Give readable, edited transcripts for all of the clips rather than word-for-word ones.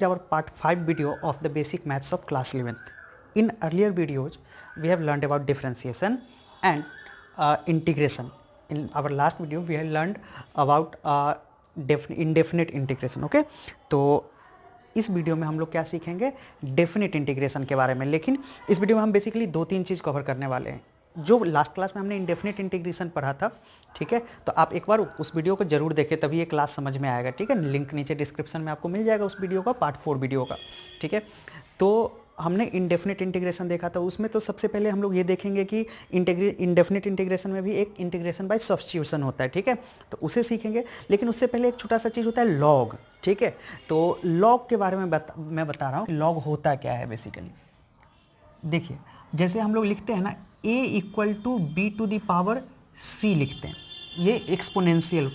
our part 5 video of the basic maths of class 11th. In earlier videos, we have learned about differentiation and integration. In our last video, we have learned about indefinite integration. Okay, तो इस video में हम लोग क्या सीखेंगे, definite integration के बारे में। लेकिन इस वीडियो में हम बेसिकली 2-3 चीज़ कवर करने वाले हैं। जो लास्ट क्लास में हमने इंडेफिनेट इंटीग्रेशन पढ़ा था, ठीक है, तो आप एक बार उस वीडियो को जरूर देखें, तभी ये क्लास समझ में आएगा। ठीक है, लिंक नीचे डिस्क्रिप्शन में आपको मिल जाएगा उस वीडियो का, पार्ट 4 वीडियो का। ठीक है, तो हमने इंडेफिनेट इंटीग्रेशन देखा था। उसमें तो सबसे पहले हम लोग ये देखेंगे कि इंडेफिनेट इंटीग्रेशन में भी एक इंटीग्रेशन बाय सब्स्टिट्यूशन होता है। ठीक है, तो उसे सीखेंगे। लेकिन उससे पहले एक छोटा सा चीज़ होता है लॉग। ठीक है, तो लॉग के बारे में मैं बता रहा हूँ कि लॉग होता क्या है बेसिकली। देखिए, जैसे हम लोग लिखते हैं ना, a equal to B to the power c लिखते हैं, ये एक्सपोनेंशियल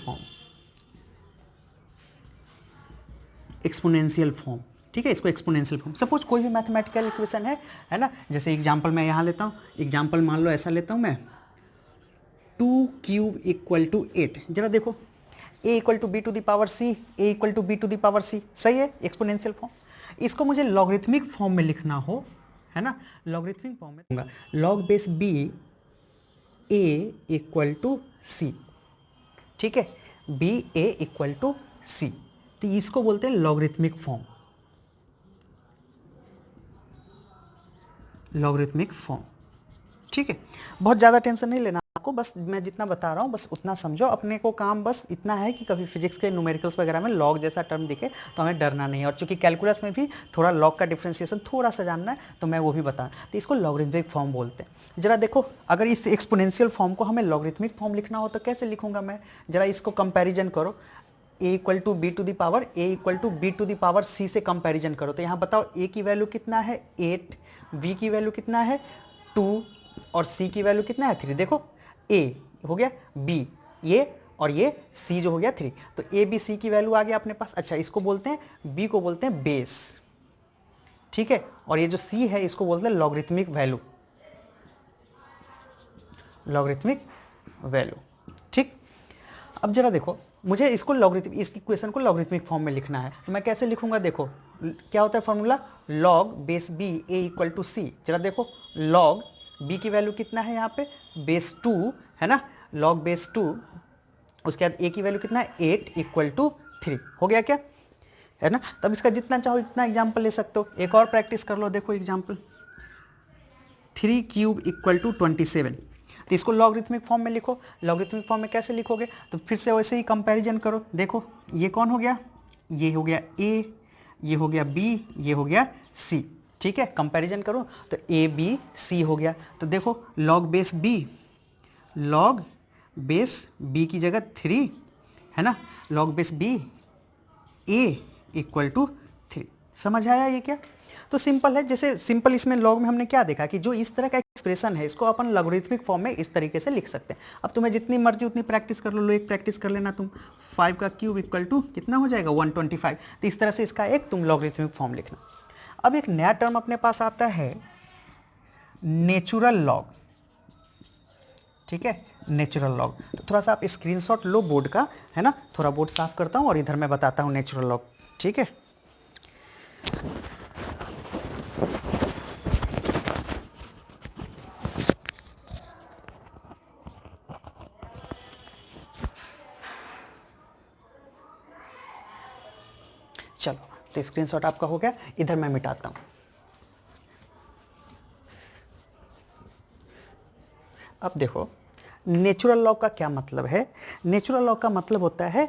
फॉर्म। ठीक है, इसको एक्सपोनेंशियल फॉर्म। सपोज कोई भी मैथमेटिकल इक्वेशन है ना, जैसे एग्जांपल मैं यहाँ लेता हूँ। एग्जांपल मान लो ऐसा लेता हूँ मैं, 2 क्यूब इक्वल टू 8। जरा देखो, a equal to B to the power c, a equal to B to the power c, सही है, एक्सपोनेंशियल फॉर्म। इसको मुझे लॉगरिथमिक फॉर्म में लिखना हो, है ना, लॉगरिथमिक फॉर्म में दूंगा, log base b a equal to c। ठीक है, b a equal to c, तो इसको बोलते हैं लॉगरिथमिक फॉर्म। लॉगरिथमिक फॉर्म, ठीक है। बहुत ज़्यादा टेंशन नहीं लेना आपको, बस मैं जितना बता रहा हूँ बस उतना समझो। अपने को काम बस इतना है कि कभी फिजिक्स के न्यूमेरिकल्स वगैरह में लॉग जैसा टर्म दिखे तो हमें डरना नहीं है। और चूंकि कैलकुलस में भी थोड़ा लॉग का डिफ्रेंसिएशन थोड़ा सा जानना है, तो मैं वो भी बता, तो इसको लॉगरिथमिक फॉर्म बोलते हैं। जरा देखो, अगर इस एक्सपोनेंशियल फॉर्म को हमें लॉगरिथमिक फॉर्म लिखना हो तो कैसे लिखूंगा मैं, जरा इसको कंपेरिजन करो। a equal to B to the power a equal to B to the power c से कंपेरिजन करो, तो यहाँ बताओ a की वैल्यू कितना है 8, b की वैल्यू कितना है 2 और c की वैल्यू कितना है 3। देखो, a हो गया, b ये और ये c जो हो गया 3, तो a b c की वैल्यू आ गया अपने पास। अच्छा, इसको बोलते हैं, b को बोलते हैं बेस। ठीक है, और ये जो c है इसको बोलते हैं लॉगरिथमिक वैल्यू, लॉगरिथमिक वैल्यू। ठीक, अब जरा देखो, मुझे इसको लॉगरिथमिक, इस इक्वेशन को लॉगरिथमिक फॉर्म में लिखना है, तो मैं कैसे लिखूंगा। देखो क्या होता है formula, log base b a equal to c। जरा देखो, लॉग b की वैल्यू कितना है यहाँ पे, बेस 2 है ना, लॉग बेस 2, उसके बाद a की वैल्यू कितना है 8 इक्वल टू 3। हो गया क्या, है ना। तब इसका जितना चाहो इतना एग्जाम्पल ले सकते हो। एक और प्रैक्टिस कर लो, देखो एग्जाम्पल, 3 क्यूब इक्वल टू 27। तो इसको लॉगरिथमिक फॉर्म में लिखो। लॉगरिथमिक फॉर्म में कैसे लिखोगे, तो फिर से वैसे ही कंपैरिजन करो। देखो, ये कौन हो गया, ये हो गया a, ये हो गया b, ये हो गया c। ठीक है, कंपैरिजन करो तो a b c हो गया। तो देखो, लॉग बेस b की जगह 3 है ना, log base b a equal to 3। समझ आया ये क्या, तो सिंपल है। जैसे सिंपल इसमें लॉग में हमने क्या देखा कि जो इस तरह का एक्सप्रेशन है इसको अपन लॉगरिथमिक फॉर्म में इस तरीके से लिख सकते हैं। अब तुम्हें जितनी मर्जी उतनी प्रैक्टिस कर लो, एक प्रैक्टिस कर लेना तुम, 5 का क्यूब इक्वल टू कितना हो जाएगा 125। तो इस तरह से इसका एक तुम लॉगरिथमिक फॉर्म लिखना। अब एक नया टर्म अपने पास आता है, नेचुरल लॉग। ठीक है, नेचुरल लॉग। तो थोड़ा सा आप स्क्रीनशॉट लो बोर्ड का, है ना, थोड़ा बोर्ड साफ करता हूँ और इधर मैं बताता हूँ नेचुरल लॉग। ठीक है, चलो, तो स्क्रीनशॉट आपका हो गया, इधर मैं मिटाता हूं। अब देखो, नेचुरल लॉग का क्या मतलब है। नेचुरल लॉग का मतलब होता है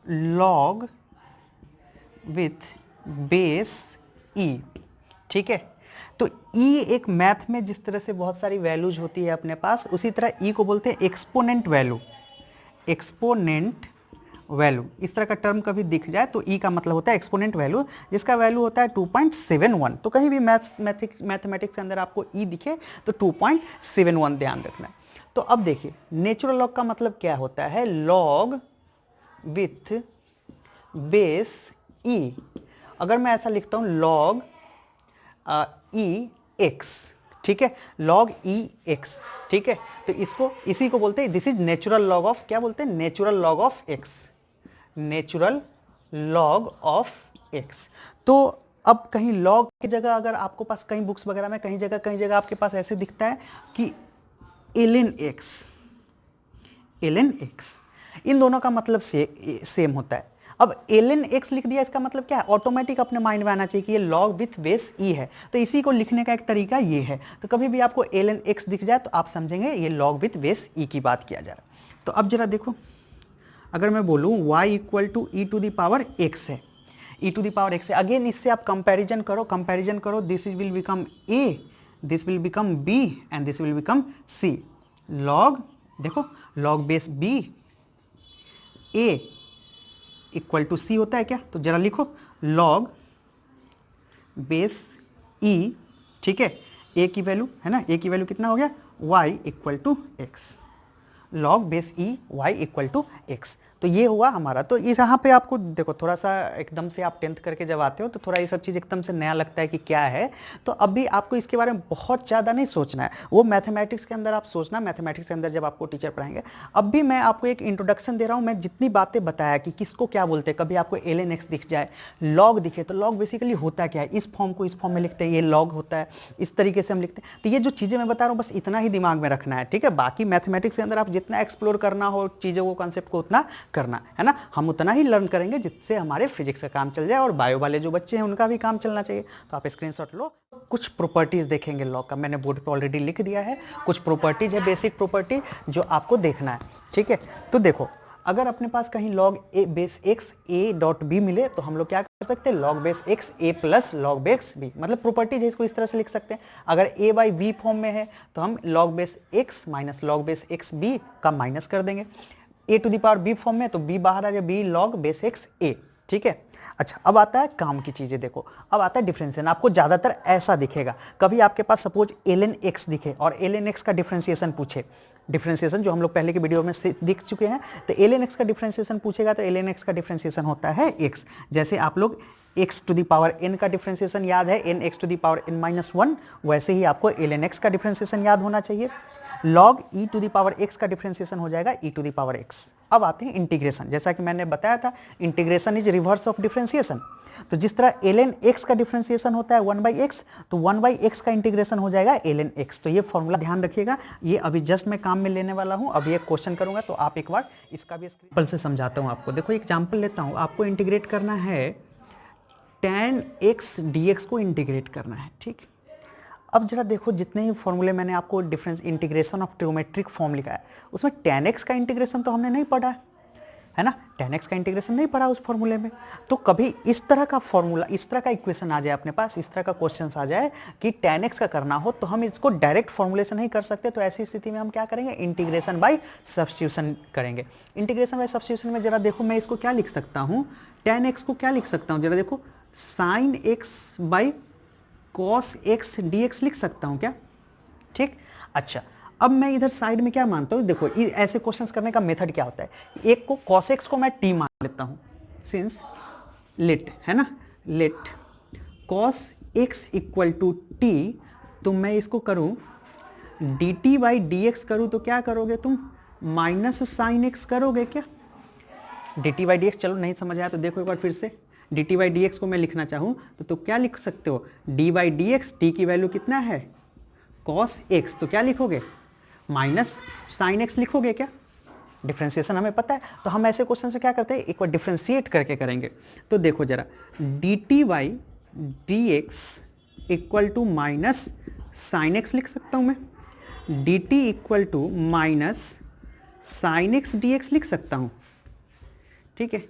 लॉग विथ बेस e। ठीक है, तो e एक मैथ में जिस तरह से बहुत सारी वैल्यूज होती है अपने पास, उसी तरह e को बोलते हैं एक्सपोनेंट वैल्यू। एक्सपोनेंट वैल्यू, इस तरह का टर्म कभी दिख जाए तो ई का मतलब होता है एक्सपोनेंट वैल्यू, जिसका वैल्यू होता है 2.71। तो कहीं भी मैथमेटिक्स के अंदर आपको ई दिखे तो 2.71 ध्यान रखना। तो अब देखिए, नेचुरल लॉग का मतलब क्या होता है, लॉग विथ बेस ई। अगर मैं ऐसा लिखता हूं, लॉग ई एक्स, ठीक है, लॉग ई एक्स। ठीक है, तो इसको, इसी को बोलते हैं, this is natural log of, क्या बोलते हैं, natural log of x. Natural log of x. तो अब कहीं log की जगह अगर आपको पास कहीं बुक्स वगैरह में कहीं जगह आपके पास ऐसे दिखता है कि ln x, इन दोनों का मतलब सेम होता है। अब ln x लिख दिया, इसका मतलब क्या है, ऑटोमेटिक अपने माइंड में आना चाहिए कि ये log विथ बेस e है, तो इसी को लिखने का एक तरीका ये है। तो कभी भी आपको ln x दिख जाए तो आप समझेंगे ये log विथ बेस e की बात किया जा रहा है। तो अब जरा देखो, अगर मैं बोलूँ y equal to e to the power x है, e to the power x है, अगेन इससे आप कंपैरिजन करो, this will become a, this will become b and this will become c। log देखो, log base b a equal to C होता है क्या, तो जरा लिखो log बेस e, ठीक है, a की वैल्यू है ना, a की वैल्यू कितना हो गया, y equal to X, log base e y equal to X. तो ये हुआ हमारा। तो इस यहाँ पे आपको देखो थोड़ा सा एकदम से आप 10th करके जब आते हो तो थोड़ा ये सब चीज़ एकदम से नया लगता है कि क्या है। तो अभी आपको इसके बारे में बहुत ज़्यादा नहीं सोचना है, वो मैथमेटिक्स के अंदर आप सोचना, मैथमेटिक्स के अंदर जब आपको टीचर पढ़ाएंगे। अब भी मैं आपको एक इंट्रोडक्शन दे रहा हूँ, मैं जितनी बातें बताया कि किसको क्या बोलते हैं, कभी आपको ln x दिख जाए, log दिखे, तो log बेसिकली होता क्या है, इस फॉर्म को इस फॉर्म में लिखते हैं, ये log होता है, इस तरीके से हम लिखते हैं। तो ये जो चीज़ें मैं बता रहा हूँ बस इतना ही दिमाग में रखना है, ठीक है। बाकी मैथमेटिक्स के अंदर आप जितना एक्सप्लोर करना हो चीज़ों को, कॉन्सेप्ट को, उतना करना है ना, हम उतना ही लर्न करेंगे जिससे हमारे फिजिक्स का काम चल जाए और बायो वाले जो बच्चे हैं उनका भी काम चलना चाहिए। तो आप स्क्रीनशॉट लो। कुछ प्रॉपर्टीज देखेंगे लॉग का, मैंने बोर्ड पे ऑलरेडी लिख दिया है, कुछ प्रॉपर्टीज है, बेसिक प्रॉपर्टी जो आपको देखना है, ठीक है। तो देखो, अगर अपने पास कहीं log a base x a dot b मिले तो हम लोग क्या कर सकते हैं, log base x a plus log base b, मतलब प्रॉपर्टी है, इसको इस तरह से लिख सकते हैं। अगर a बाई v फॉर्म में है तो हम log base x minus log base x b का माइनस कर देंगे। a to the power b form में तो b बाहर आ जाए, b log base x a, ठीक है। अच्छा, अब आता है काम की चीजें, देखो अब आता है डिफरेंशिएशन। आपको ज्यादातर ऐसा दिखेगा, कभी आपके पास सपोज ln x दिखे और ln x का डिफरेंशिएशन पूछे, डिफरेंशिएशन जो हम लोग पहले के वीडियो में दिख चुके हैं, तो ln x का डिफरेंशिएशन पूछेगा तो ln x का डिफरेंशिएशन होता है x। जैसे आप लोग x to the power n का डिफरेंशिएशन याद है, n x to the power n minus 1, वैसे ही आपको ln x का डिफरेंशिएशन याद होना चाहिए। log e to the power x का डिफरेंशिएशन हो जाएगा e to the power x। अब आते हैं इंटीग्रेशन, जैसा कि मैंने बताया था integration is reverse of differentiation. तो जिस तरह ln x का डिफरेंशिएशन होता है 1/x, तो 1/x का इंटीग्रेशन हो जाएगा ln x। तो ये फॉर्मूला ध्यान रखिएगा, ये अभी जस्ट मैं काम में लेने वाला हूँ, अभी एक क्वेश्चन करूंगा तो आप एक बार इसका भी एग्जाम्पल से समझाता हूँ आपको। देखो एग्जाम्पल लेता हूँ, आपको इंटीग्रेट करना है tan x dx को इंटीग्रेट करना है, ठीक। अब जरा देखो, जितने ही फॉर्मूले मैंने आपको difference integration of trigonometric form लिखा है, उसमें tan x का इंटीग्रेशन तो हमने नहीं पढ़ा है ना, tan x का इंटीग्रेशन नहीं पढ़ा उस फॉर्मूले में। तो कभी इस तरह का फॉर्मूला, इस तरह का इक्वेशन आ जाए अपने पास, इस तरह का क्वेश्चन आ जाए कि tan x का करना हो, तो हम इसको डायरेक्ट फॉर्मूले से नहीं कर सकते। तो ऐसी स्थिति में हम क्या करेंगे, इंटीग्रेशन बाय सब्स्टिट्यूशन करेंगे। इंटीग्रेशन बाय सब्स्टिट्यूशन में जरा देखो, मैं इसको क्या लिख सकता हूँ, tan x को क्या लिख सकता हूँ, जरा देखो sin x by cos x dx लिख सकता हूँ क्या, ठीक। अच्छा, अब मैं इधर साइड में क्या मानता हूँ, देखो ऐसे क्वेश्चंस करने का मेथड क्या होता है, एक को cos x को मैं t मान लेता हूँ, सिंस लेट है ना, let cos x equal to t, तो मैं इसको करूँ dt बाई dx करूँ तो क्या करोगे तुम, माइनस साइन x करोगे क्या, dt बाई dx। चलो नहीं समझ आया तो देखो एक बार फिर से, dt बाई dx को मैं लिखना चाहूँ तो क्या लिख सकते हो, d बाई dx, t की वैल्यू कितना है cos x, तो क्या लिखोगे माइनस साइन x लिखोगे क्या, डिफ्रेंशिएशन हमें पता है। तो हम ऐसे क्वेश्चन से क्या करते हैं, एक बार डिफ्रेंशिएट करके करेंगे। तो देखो जरा, dt by dx equal to minus sine x लिख सकता हूँ मैं, dt equal to minus sine x dx लिख सकता हूँ, ठीक है।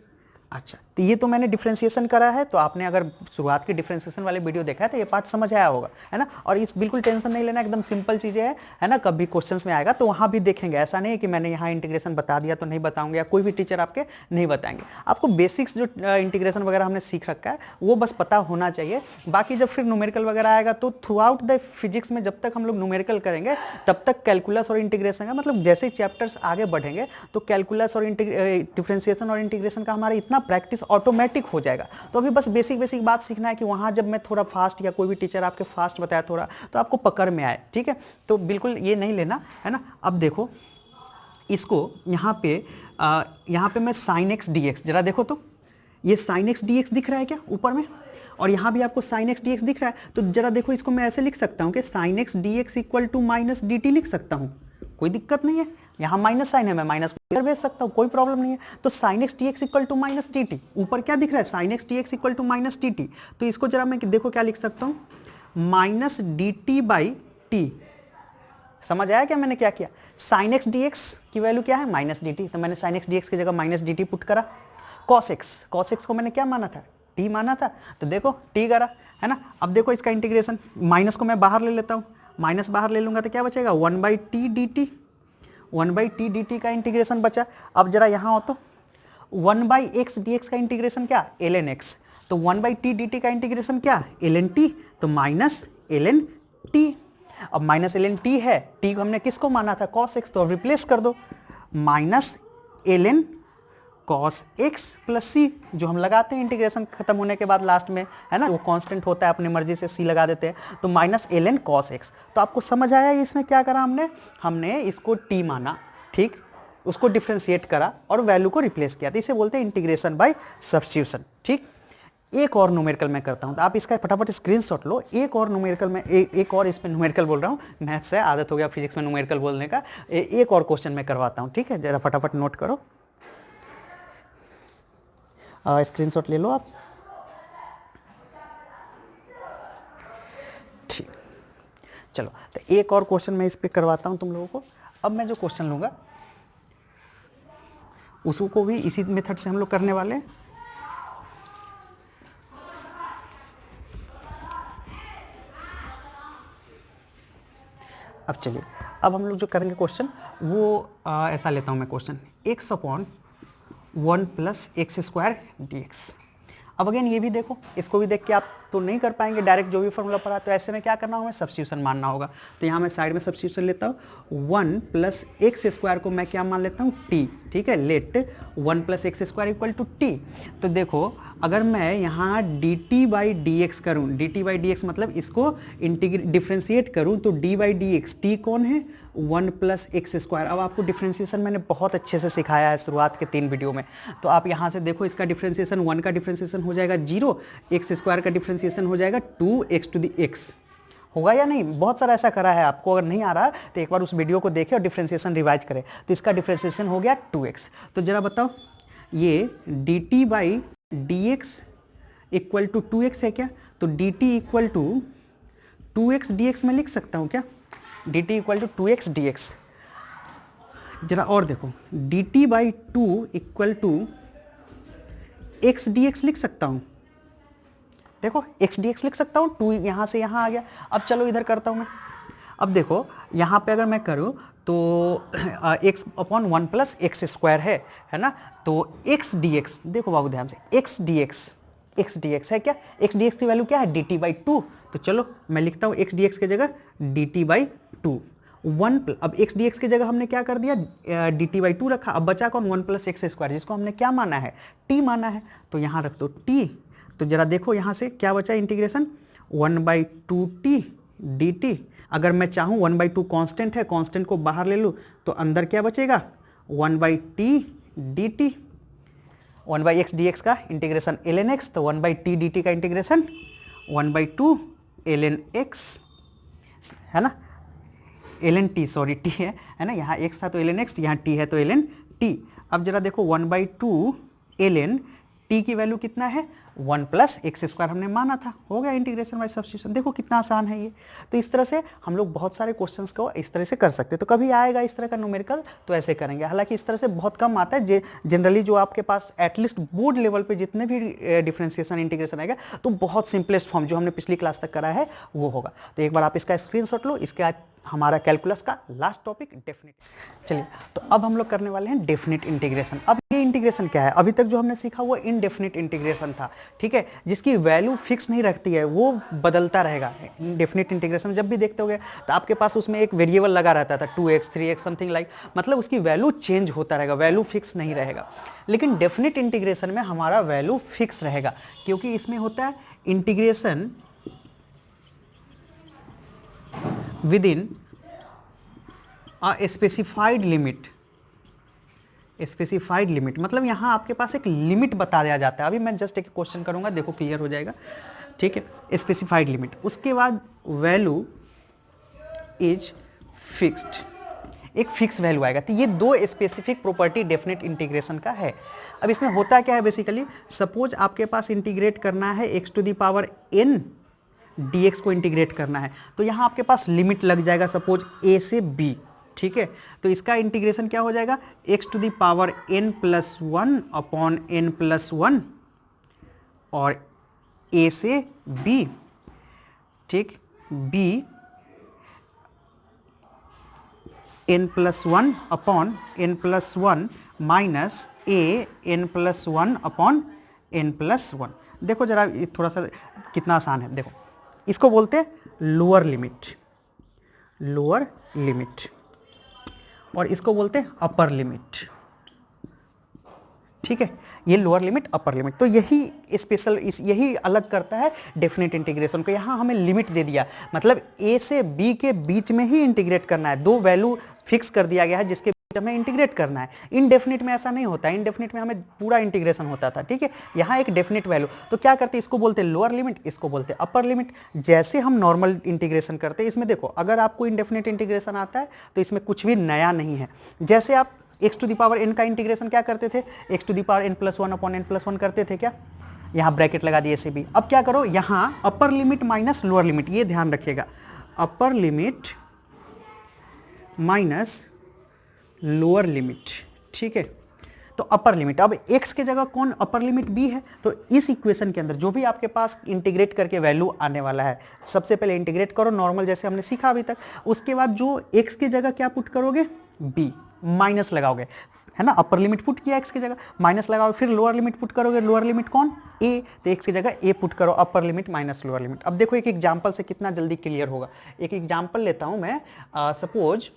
अच्छा, तो ये तो मैंने डिफरेंशिएशन करा है, तो आपने अगर शुरुआत की डिफरेंशिएशन वाले वीडियो देखा है तो ये पार्ट समझ आया होगा, है ना। और इस बिल्कुल टेंशन नहीं लेना, एकदम सिंपल चीज़ें है ना, कभी क्वेश्चंस में आएगा तो वहाँ भी देखेंगे। ऐसा नहीं है कि मैंने यहाँ इंटीग्रेशन बता दिया तो नहीं बताऊंगा, या कोई भी टीचर आपके नहीं बताएंगे। आपको बेसिक्स जो इंटीग्रेशन वगैरह हमने सीख रखा है वो बस पता होना चाहिए। बाकी जब फिर न्यूमेरिकल वगैरह आएगा तो थ्रू आउट द फिजिक्स में जब तक हम लोग न्यूमेरिकल करेंगे तब तक कैलकुलस और इंटीग्रेशन का, मतलब जैसे चैप्टर्स आगे बढ़ेंगे तो कैलकुलस और डिफरेंशिएशन और इंटीग्रेशन का हमारा इतना प्रैक्टिस ऑटोमेटिक हो जाएगा। तो अभी बस बेसिक बेसिक बात सीखना है कि वहाँ जब मैं थोड़ा फास्ट या कोई भी टीचर आपके फास्ट बताया थोड़ा तो आपको पकड़ में आए, ठीक है। तो बिल्कुल ये नहीं लेना है ना। अब देखो इसको यहाँ पे मैं sin x dx, जरा देखो तो ये साइन एक्स डी एक्स दिख रहा है क्या ऊपर में, और यहाँ भी आपको साइन एक्स डी एक्स दिख रहा है, तो जरा देखो इसको मैं ऐसे लिख सकता हूँ कि sine X D X equal to minus D T लिख सकता हूँ, कोई दिक्कत नहीं है, यहाँ माइनस साइन है मैं माइनस इधर भेज सकता हूँ, कोई प्रॉब्लम नहीं है। तो sine X D X equal to minus D T, ऊपर क्या दिख रहा है sine X D X equal to minus D T, तो इसको जरा मैं देखो क्या लिख सकता हूँ, minus D T by T. समझ आया क्या मैंने क्या किया, साइन एक्स डी एक्स की वैल्यू क्या है माइनस डी टी, तो मैंने साइन एक्स डी एक्स की जगह माइनस डी टी पुट करा। कॉस एक्स को मैंने क्या माना था, टी माना था, तो देखो टी करा है ना। अब देखो इसका इंटीग्रेशन, माइनस को मैं बाहर ले लेता हूँ, माइनस बाहर ले लूंगा तो क्या बचेगा 1/t dt, 1/t dt का इंटीग्रेशन बचा। अब जरा यहाँ हो तो 1/x dx का इंटीग्रेशन क्या ln x, तो 1/t dt का इंटीग्रेशन क्या ln t, तो माइनस ln t। अब माइनस ln t है, t को हमने किसको माना था cos x, तो अब रिप्लेस कर दो minus ln cos x plus c, जो हम लगाते हैं इंटीग्रेशन खत्म होने के बाद लास्ट में है ना, वो कांस्टेंट होता है अपनी मर्जी से c लगा देते हैं, तो माइनस ln cos x। तो आपको समझ आया इसमें क्या करा हमने इसको t माना, ठीक, उसको डिफ्रेंशिएट करा और वैल्यू को रिप्लेस किया, तो इसे बोलते हैं इंटीग्रेशन बाय सब्स्टिट्यूशन। ठीक, एक और न्यूमेरिकल मैं करता हूं, तो आप इसका फटाफट स्क्रीनशॉट लो। एक और न्यूमेरिकल में एक और इसमें न्यूमेरिकल बोल रहा हूँ, मैथ्स है आदत हो गया फिजिक्स में न्यूमेरिकल बोलने का, एक और क्वेश्चन मैं करवाता हूँ, ठीक है, जरा फटाफट नोट करो, स्क्रीनशॉट ले लो आप। ठीक, चलो तो एक और क्वेश्चन मैं इस पे करवाता हूं तुम लोगों को। अब मैं जो क्वेश्चन लूंगा उसको भी इसी मेथड से हम लोग करने वाले हैं। अब चलिए, अब हम लोग जो करेंगे क्वेश्चन वो ऐसा लेता हूं मैं question, x upon 1 plus x square D x. अब अगेन ये भी देखो, इसको भी देख के आप तो नहीं कर पाएंगे डायरेक्ट जो भी फॉर्मूला पढ़ा, तो ऐसे में क्या करना होगा, सब्स्टिट्यूशन मानना होगा। तो यहाँ मैं साइड में सब्स्टिट्यूशन लेता हूँ, 1 प्लस एक्स स्क्वायर को मैं क्या मान लेता हूँ t, ठीक है, let 1 plus x square equal to t. तो देखो अगर मैं यहाँ d T by D x करूँ, d T by D x मतलब इसको डिफ्रेंशिएट करूँ, तो d by D x, t कौन है 1 प्लस एक्स स्क्वायर। अब आपको डिफ्रेंशिएशन मैंने बहुत अच्छे से सिखाया है शुरुआत के 3 वीडियो में, तो आप यहाँ से देखो इसका डिफ्रेंशिएशन 1 का डिफ्रेंशिएशन हो जाएगा 0, एक्स स्क्वायर का डिफ्रेंशिएशन हो जाएगा 2x टू द x, होगा या नहीं, बहुत सारा ऐसा करा है आपको, अगर नहीं आ रहा तो एक बार उस वीडियो को देखें और डिफ्रेंशिएशन रिवाइज करें। तो इसका डिफ्रेंशिएशन हो गया 2x। तो जरा बताओ ये dt by D X equal to 2x है क्या, तो dt equal to 2x dx में लिख सकता हूँ क्या, dt equal to 2x dx। जरा और देखो dt बाई 2 इक्वल टू x dx लिख सकता हूँ, देखो x dx लिख सकता हूँ, 2 यहाँ से यहाँ आ गया। अब चलो इधर करता हूँ मैं, अब देखो यहाँ पे अगर मैं करूँ तो x upon 1 plus x square है ना, तो x dx, देखो बाबू ध्यान से, x dx है क्या, x dx की वैल्यू क्या है dt बाई 2, तो चलो मैं लिखता हूँ x dx की जगह dt बाई 2, 1 अब x dx की जगह हमने क्या कर दिया dt बाई 2 रखा, अब बचा कौन 1 प्लस एक्स स्क्वायर, जिसको हमने क्या माना है t माना है, तो यहाँ रख दो t। तो जरा देखो यहाँ से क्या बचा इंटीग्रेशन 1/2t dt। अगर मैं चाहूँ 1/2 कांस्टेंट है, कांस्टेंट को बाहर ले लूँ तो अंदर क्या बचेगा 1/t dt, 1/x dx का इंटीग्रेशन ln x, तो 1/t dt का इंटीग्रेशन 1/2 ln x है ना, ln t, सॉरी t है ना, यहाँ x था तो ln x, यहाँ t है तो ln t। अब जरा देखो 1/2 ln t की वैल्यू कितना है 1 प्लस एक्स स्क्वायर हमने माना था, हो गया इंटीग्रेशन बाय सब्स्टिट्यूशन। देखो कितना आसान है ये। तो इस तरह से हम लोग बहुत सारे क्वेश्चंस को इस तरह से कर सकते हैं। तो कभी आएगा इस तरह का न्यूमेरिकल तो ऐसे करेंगे, हालांकि इस तरह से बहुत कम आता है। जनरली जो आपके पास एटलीस्ट बोर्ड लेवल पे जितने भी डिफरेंशिएशन इंटीग्रेशन आएगा तो बहुत सिंपलेस्ट फॉर्म जो हमने पिछली क्लास तक करा है वो होगा। तो एक बार आप इसका स्क्रीनशॉट लो। इसके बाद हमारा कैलकुलस का लास्ट टॉपिक डेफिनेट। चलिए तो अब हम लोग करने वाले हैं डेफिनेट इंटीग्रेशन। अब ये इंटीग्रेशन क्या है, अभी तक जो हमने सीखा वो इनडेफिनेट इंटीग्रेशन था, ठीक है, जिसकी वैल्यू फिक्स नहीं रखती है, वो बदलता रहेगा। डेफिनेट इंटीग्रेशन जब भी देखते होगे तो आपके पास उसमें एक वेरिएबल लगा रहता था 2x 3x समथिंग लाइक, मतलब उसकी वैल्यू चेंज होता रहेगा, वैल्यू फिक्स नहीं रहेगा। लेकिन डेफिनेट इंटीग्रेशन में हमारा वैल्यू फिक्स रहेगा, क्योंकि इसमें होता है integration within a specified limit specified limit मतलब यहाँ आपके पास एक लिमिट बता दिया जाता है। अभी मैं जस्ट एक क्वेश्चन करूँगा, देखो क्लियर हो जाएगा, ठीक है। स्पेसिफाइड लिमिट, उसके बाद वैल्यू इज फिक्स्ड, एक फिक्स वैल्यू आएगा। तो ये दो स्पेसिफिक प्रॉपर्टी डेफिनेट इंटीग्रेशन का है। अब इसमें होता क्या है बेसिकली, सपोज आपके पास इंटीग्रेट करना है x to the power n dx को इंटीग्रेट करना है, तो यहाँ आपके पास लिमिट लग जाएगा सपोज a से b, ठीक है। तो इसका इंटीग्रेशन क्या हो जाएगा, x to the power n plus 1 upon n plus 1 और a से b, ठीक, b n plus 1 upon n plus 1 minus a n plus 1 upon n plus 1। देखो जरा ये थोड़ा सा कितना आसान है, देखो इसको बोलते हैं लोअर लिमिट, लोअर लिमिट, और इसको बोलते हैं अपर लिमिट, ठीक है। ये लोअर लिमिट अपर लिमिट, तो यही स्पेशल यही अलग करता है डेफिनेट इंटीग्रेशन को। यहाँ हमें लिमिट दे दिया, मतलब a से b के बीच में ही इंटीग्रेट करना है, दो वैल्यू फिक्स कर दिया गया है जिसके बीच हमें इंटीग्रेट करना है। इनडेफिनिट में ऐसा नहीं होता, इनडेफिनिट में हमें पूरा इंटीग्रेशन होता था, ठीक है। यहाँ एक डेफिनेट वैल्यू, तो क्या करते हैं, इसको बोलते हैं लोअर लिमिट, इसको बोलते हैं अपर लिमिट। जैसे हम नॉर्मल इंटीग्रेशन करते हैं, इसमें देखो अगर आपको इनडेफिनिट इंटीग्रेशन आता है तो इसमें कुछ भी नया नहीं है। जैसे आप x to the power n का इंटीग्रेशन क्या करते थे, x to the power n plus 1 upon n plus 1 करते थे क्या, यहाँ ब्रैकेट लगा दिए से भी। अब क्या करो, यहाँ upper limit minus lower limit, ये ध्यान रखिएगा, upper limit minus lower limit, ठीक है। तो अपर लिमिट, अब x के जगह कौन अपर लिमिट b है, तो इस इक्वेशन के अंदर जो भी आपके पास इंटीग्रेट करके वैल्यू आने वाला है, सबसे पहले इंटीग्रेट करो नॉर्मल जैसे हमने सीखा अभी तक, उसके बाद जो x की जगह क्या पुट करोगे, b माइनस लगाओगे, है ना। अपर लिमिट पुट किया x की जगह, माइनस लगाओगे, फिर लोअर लिमिट पुट करोगे, लोअर लिमिट कौन, a, तो x की जगह a पुट करो, upper limit minus lower limit. अब देखो एक एग्जांपल से कितना जल्दी क्लियर होगा। एक एग्जांपल लेता हूं मैं, सपोज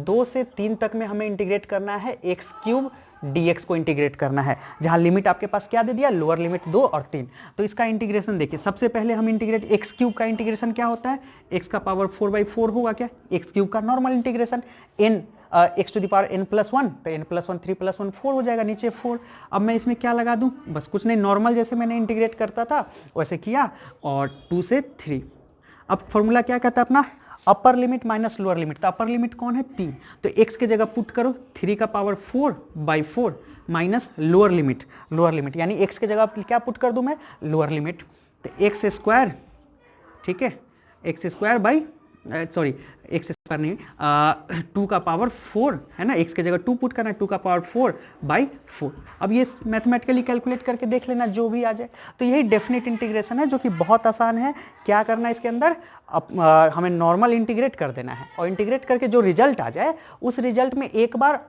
2 से 3 तक में हमें इंटीग्रेट करना है x क्यूब dx को इंटीग्रेट करना है, जहां लिमिट आपके पास क्या दे दिया, लोअर लिमिट 2 और 3। तो इसका इंटीग्रेशन देखिए, सबसे पहले हम इंटीग्रेट x क्यूब का इंटीग्रेशन क्या होता है, x का पावर 4/4 होगा क्या, x क्यूब का normal integration, n x to the power n plus 1, तो n प्लस 1 3 प्लस 1 4 हो जाएगा, नीचे 4। अब मैं इसमें क्या लगा दूं, बस कुछ नहीं, नॉर्मल जैसे मैंने इंटीग्रेट करता था वैसे किया, और 2 से 3। अब फॉर्मूला क्या कहता है अपना, upper limit minus lower limit, तो अपर लिमिट कौन है 3, तो x की जगह पुट करो 3 का पावर 4/4 माइनस लोअर लिमिट यानी x की जगह क्या पुट कर दूं मैं, लोअर लिमिट, तो एक्स स्क्वायर, ठीक है, x square by sorry x square नहीं 2 का पावर 4 है ना, x की जगह 2 पुट करना है, 2 का पावर 4/4। अब ये मैथमेटिकली कैलकुलेट करके देख लेना जो भी आ जाए। तो यही डेफिनेट इंटीग्रेशन है जो कि बहुत आसान है। क्या करना है इसके अंदर, हमें नॉर्मल इंटीग्रेट कर देना है, और इंटीग्रेट करके जो रिजल्ट आ जाए उस रिजल्ट में एक बार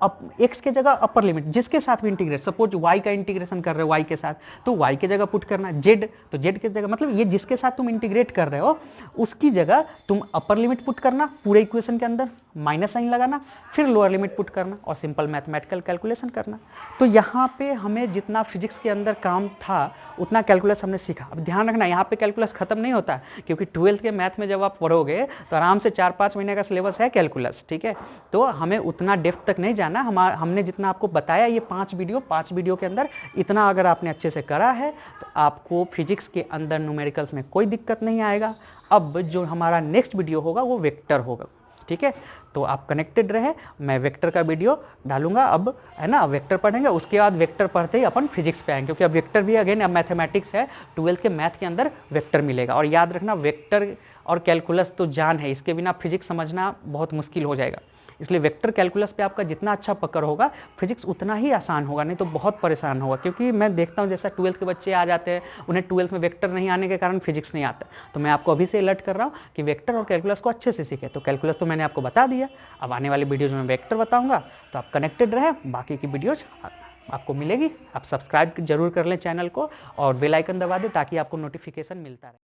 x के जगह अपर लिमिट जिसके साथ भी इंटीग्रेट, सपोज y का इंटीग्रेशन कर रहे हो y के साथ, तो y की जगह पुट करना, z तो z की जगह, मतलब ये जिसके साथ तुम इंटीग्रेट कर रहे हो उसकी जगह तुम अपर लिमिट पुट करना पूरे इक्वेशन के अंदर, माइनस साइन लगाना, फिर लोअर लिमिट पुट करना और सिंपल मैथमेटिकल कैलकुलेशन करना। तो यहाँ पे हमें जितना फिजिक्स के अंदर काम था उतना कैलकुलस हमने सीखा। अब ध्यान रखना यहाँ पे कैलकुलस खत्म नहीं होता, क्योंकि 12th के मैथ में जब आप पढ़ोगे तो आराम से 4-5 महीने का सिलेबस है कैलकुलस, ठीक है। तो हमें उतना डेप्थ तक नहीं जाना, हमने जितना आपको बताया ये 5 वीडियो के अंदर, इतना अगर आपने अच्छे से करा है तो आपको फिजिक्स के अंदर न्यूमेरिकल्स में कोई दिक्कत नहीं आएगा। अब जो हमारा नेक्स्ट वीडियो होगा वो वेक्टर होगा, ठीक है। तो आप कनेक्टेड रहे, मैं वेक्टर का वीडियो डालूंगा अब, है ना। वेक्टर पढ़ेंगे, उसके बाद वेक्टर पढ़ते ही अपन फिजिक्स पे आएंगे, क्योंकि अब वेक्टर भी अगेन अब मैथमेटिक्स है, 12th के मैथ के अंदर वेक्टर मिलेगा। और याद रखना वेक्टर और कैलकुलस तो जान है, इसके बिना फिजिक्स समझना बहुत मुश्किल हो जाएगा। इसलिए वेक्टर कैलकुलस पे आपका जितना अच्छा पकड़ होगा फिजिक्स उतना ही आसान होगा, नहीं तो बहुत परेशान होगा। क्योंकि मैं देखता हूँ जैसा 12th के बच्चे आ जाते हैं, उन्हें 12th में वेक्टर नहीं आने के कारण फिजिक्स नहीं आता। तो मैं आपको अभी से अलर्ट कर रहा हूँ कि वेक्टर और कैलकुलस को अच्छे से सीखें। तो कैलकुलस तो मैंने आपको बता दिया, अब आने वाली वीडियोज में वेक्टर बताऊँगा, तो आप कनेक्टेड रहें, बाकी की वीडियोज आपको मिलेगी। आप सब्सक्राइब जरूर कर लें चैनल को और बेल आइकन दबा दें ताकि आपको नोटिफिकेशन मिलता रहे।